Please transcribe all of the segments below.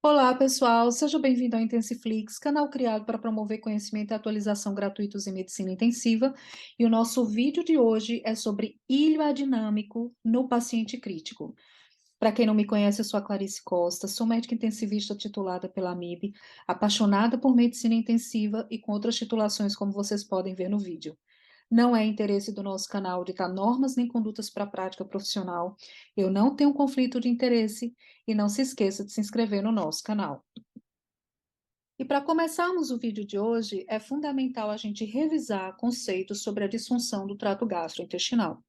Olá, pessoal, seja bem-vindo ao Intensiflix, canal criado para promover conhecimento e atualização gratuitos em medicina intensiva. E o nosso vídeo de hoje é sobre ilho adinâmico no paciente crítico. Para quem não me conhece, eu sou a Clarice Costa, sou médica intensivista titulada pela AMIB, apaixonada por medicina intensiva e com outras titulações, como vocês podem ver no vídeo. Não é interesse do nosso canal ditar normas nem condutas para a prática profissional. Eu não tenho conflito de interesse e não se esqueça de se inscrever no nosso canal. E para começarmos o vídeo de hoje, é fundamental a gente revisar conceitos sobre a disfunção do trato gastrointestinal.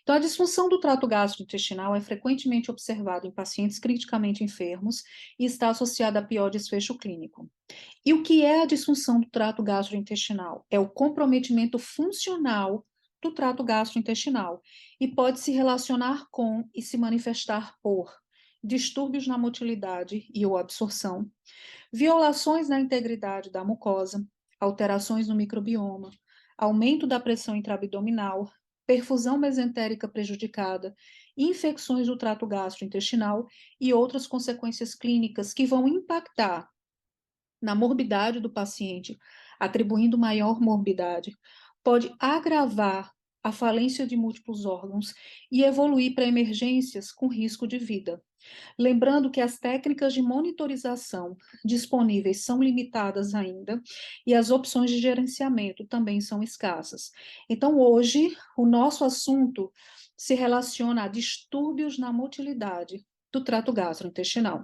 Então, a disfunção do trato gastrointestinal é frequentemente observada em pacientes criticamente enfermos e está associada a pior desfecho clínico. E o que é a disfunção do trato gastrointestinal? É o comprometimento funcional do trato gastrointestinal e pode se relacionar com e se manifestar por distúrbios na motilidade e ou absorção, violações na integridade da mucosa, alterações no microbioma, aumento da pressão intraabdominal, perfusão mesentérica prejudicada, infecções do trato gastrointestinal e outras consequências clínicas que vão impactar na morbidade do paciente, atribuindo maior morbidade, pode agravar a falência de múltiplos órgãos e evoluir para emergências com risco de vida. Lembrando que as técnicas de monitorização disponíveis são limitadas ainda e as opções de gerenciamento também são escassas. Então, hoje, o nosso assunto se relaciona a distúrbios na motilidade do trato gastrointestinal.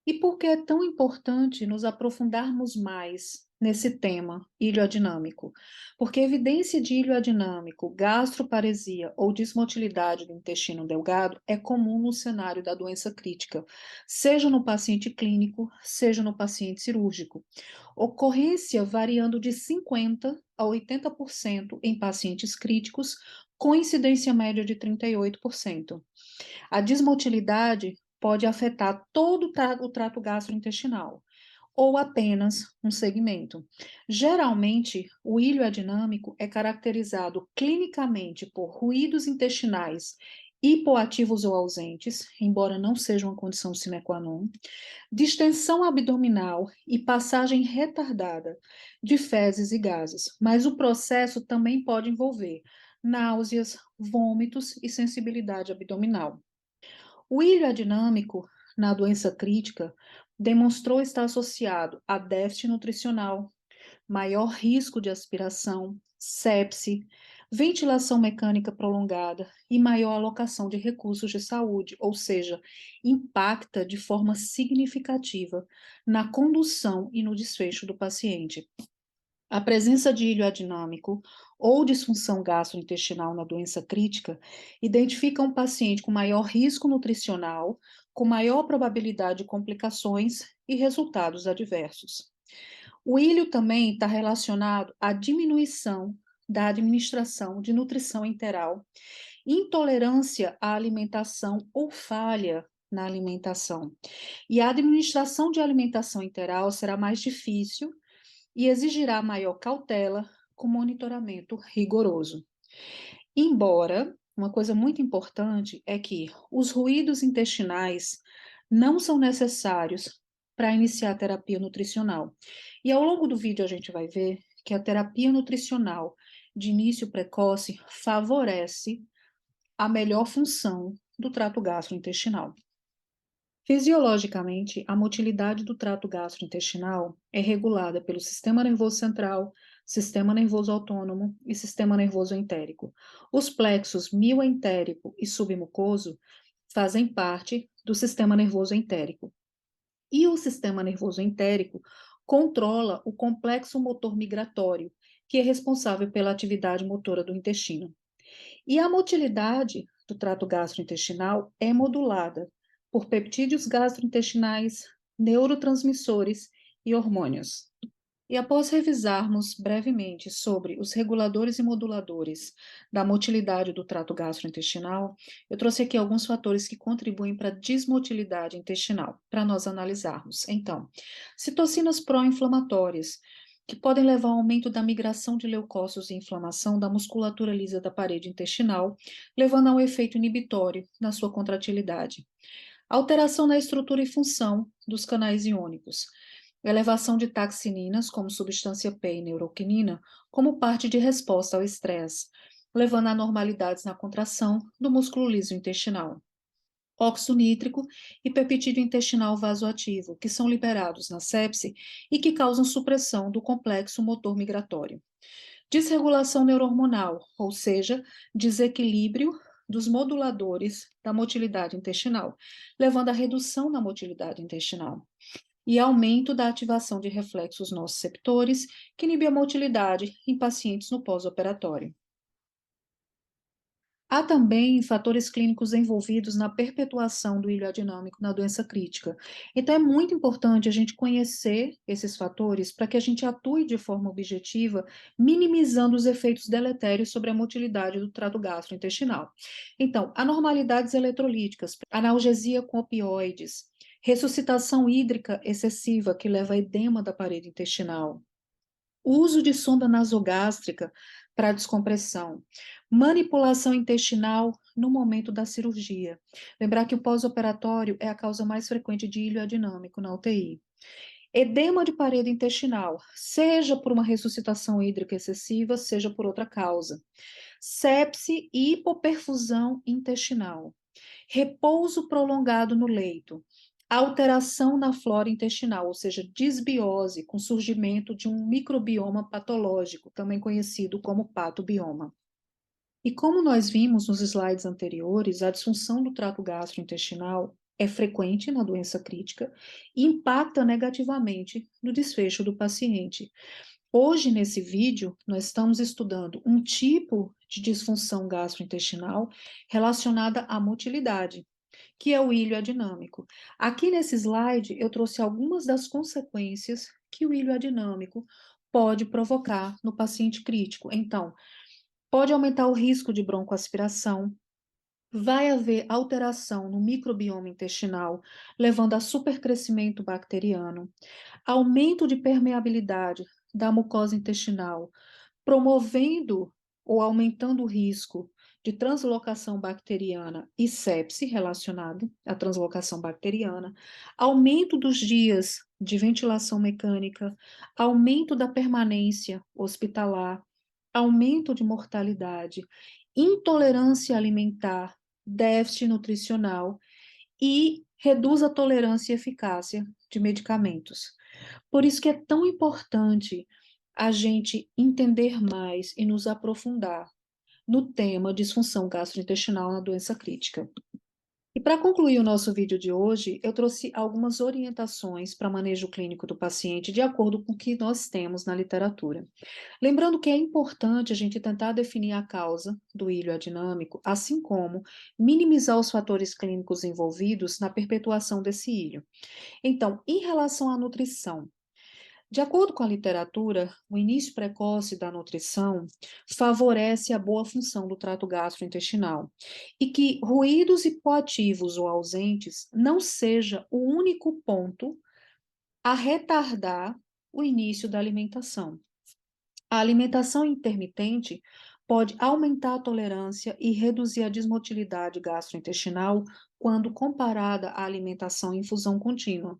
E por que é tão importante nos aprofundarmos mais nesse tema ilioadinâmico? Porque evidência de ilioadinâmico, gastroparesia ou desmotilidade do intestino delgado é comum no cenário da doença crítica, seja no paciente clínico, seja no paciente cirúrgico. Ocorrência variando de 50% a 80% em pacientes críticos, com incidência média de 38%. A desmotilidade pode afetar todo o trato gastrointestinal ou apenas um segmento. Geralmente, o ilho adinâmico é caracterizado clinicamente por ruídos intestinais hipoativos ou ausentes, embora não seja uma condição sine qua non, distensão abdominal e passagem retardada de fezes e gases, mas o processo também pode envolver náuseas, vômitos e sensibilidade abdominal. O ilho adinâmico, na doença crítica, demonstrou estar associado a déficit nutricional, maior risco de aspiração, sepse, ventilação mecânica prolongada e maior alocação de recursos de saúde, ou seja, impacta de forma significativa na condução e no desfecho do paciente. A presença de ilho adinâmico ou disfunção gastrointestinal na doença crítica identifica um paciente com maior risco nutricional, com maior probabilidade de complicações e resultados adversos. O ilho também está relacionado à diminuição da administração de nutrição enteral, intolerância à alimentação ou falha na alimentação. E a administração de alimentação enteral será mais difícil e exigirá maior cautela com monitoramento rigoroso. Embora, uma coisa muito importante é que os ruídos intestinais não são necessários para iniciar a terapia nutricional. E ao longo do vídeo a gente vai ver que a terapia nutricional de início precoce favorece a melhor função do trato gastrointestinal. Fisiologicamente, a motilidade do trato gastrointestinal é regulada pelo sistema nervoso central, sistema nervoso autônomo e sistema nervoso entérico. Os plexos mioentérico e submucoso fazem parte do sistema nervoso entérico. E o sistema nervoso entérico controla o complexo motor migratório, que é responsável pela atividade motora do intestino. E a motilidade do trato gastrointestinal é modulada por peptídeos gastrointestinais, neurotransmissores e hormônios. E após revisarmos brevemente sobre os reguladores e moduladores da motilidade do trato gastrointestinal, eu trouxe aqui alguns fatores que contribuem para a desmotilidade intestinal, para nós analisarmos. Então, citocinas pró-inflamatórias, que podem levar ao aumento da migração de leucócitos e inflamação da musculatura lisa da parede intestinal, levando a um efeito inibitório na sua contratilidade. Alteração na estrutura e função dos canais iônicos. Elevação de taxininas, como substância P e neuroquinina, como parte de resposta ao estresse, levando a anormalidades na contração do músculo liso intestinal. Óxido nítrico e peptídeo intestinal vasoativo, que são liberados na sepse e que causam supressão do complexo motor migratório. Desregulação neurohormonal, ou seja, desequilíbrio dos moduladores da motilidade intestinal, levando à redução na motilidade intestinal. E aumento da ativação de reflexos nociceptores, que inibe a motilidade em pacientes no pós-operatório. Há também fatores clínicos envolvidos na perpetuação do ilho adinâmico na doença crítica. Então, é muito importante a gente conhecer esses fatores para que a gente atue de forma objetiva, minimizando os efeitos deletérios sobre a motilidade do trato gastrointestinal. Então, anormalidades eletrolíticas, analgesia com opioides, ressuscitação hídrica excessiva, que leva a edema da parede intestinal, uso de sonda nasogástrica para descompressão, manipulação intestinal no momento da cirurgia. Lembrar que o pós-operatório é a causa mais frequente de ilho adinâmico na UTI. Edema de parede intestinal, seja por uma ressuscitação hídrica excessiva, seja por outra causa. Sepse e hipoperfusão intestinal. Repouso prolongado no leito. Alteração na flora intestinal, ou seja, disbiose, com surgimento de um microbioma patológico, também conhecido como patobioma. E como nós vimos nos slides anteriores, a disfunção do trato gastrointestinal é frequente na doença crítica e impacta negativamente no desfecho do paciente. Hoje, nesse vídeo, nós estamos estudando um tipo de disfunção gastrointestinal relacionada à motilidade, que é o ilho adinâmico. Aqui nesse slide, eu trouxe algumas das consequências que o ilho adinâmico pode provocar no paciente crítico. Então, pode aumentar o risco de broncoaspiração, vai haver alteração no microbioma intestinal, levando a supercrescimento bacteriano, aumento de permeabilidade da mucosa intestinal, promovendo ou aumentando o risco de translocação bacteriana e sepse relacionado à translocação bacteriana, aumento dos dias de ventilação mecânica, aumento da permanência hospitalar, aumento de mortalidade, intolerância alimentar, déficit nutricional e reduz a tolerância e eficácia de medicamentos. Por isso que é tão importante a gente entender mais e nos aprofundar no tema disfunção gastrointestinal na doença crítica. E para concluir o nosso vídeo de hoje, eu trouxe algumas orientações para manejo clínico do paciente de acordo com o que nós temos na literatura. Lembrando que é importante a gente tentar definir a causa do ilho adinâmico, assim como minimizar os fatores clínicos envolvidos na perpetuação desse ilho. Então, em relação à nutrição, de acordo com a literatura, o início precoce da nutrição favorece a boa função do trato gastrointestinal e que ruídos hipoativos ou ausentes não seja o único ponto a retardar o início da alimentação. A alimentação intermitente pode aumentar a tolerância e reduzir a desmotilidade gastrointestinal quando comparada à alimentação em infusão contínua,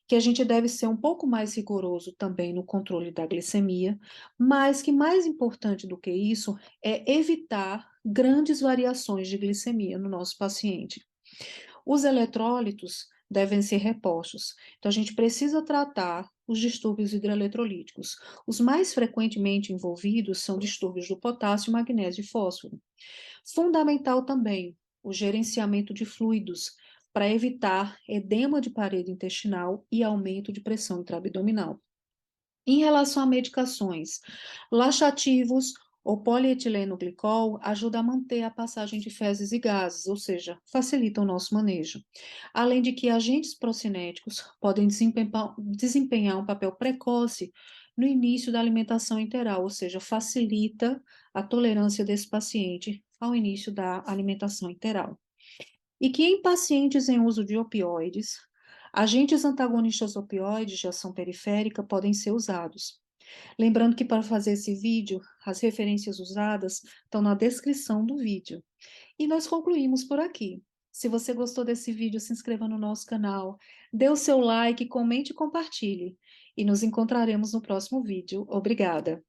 que a gente deve ser um pouco mais rigoroso também no controle da glicemia, mas que mais importante do que isso é evitar grandes variações de glicemia no nosso paciente. Os eletrólitos devem ser repostos, então a gente precisa tratar os distúrbios hidroeletrolíticos. Os mais frequentemente envolvidos são distúrbios do potássio, magnésio e fósforo. Fundamental também o gerenciamento de fluidos, para evitar edema de parede intestinal e aumento de pressão intraabdominal. Em relação a medicações, laxativos ou polietileno-glicol ajuda a manter a passagem de fezes e gases, ou seja, facilita o nosso manejo. Além de que agentes procinéticos podem desempenhar um papel precoce no início da alimentação enteral, ou seja, facilita a tolerância desse paciente ao início da alimentação enteral. E que em pacientes em uso de opioides, agentes antagonistas opioides de ação periférica podem ser usados. Lembrando que para fazer esse vídeo, as referências usadas estão na descrição do vídeo. E nós concluímos por aqui. Se você gostou desse vídeo, se inscreva no nosso canal, dê o seu like, comente e compartilhe. E nos encontraremos no próximo vídeo. Obrigada!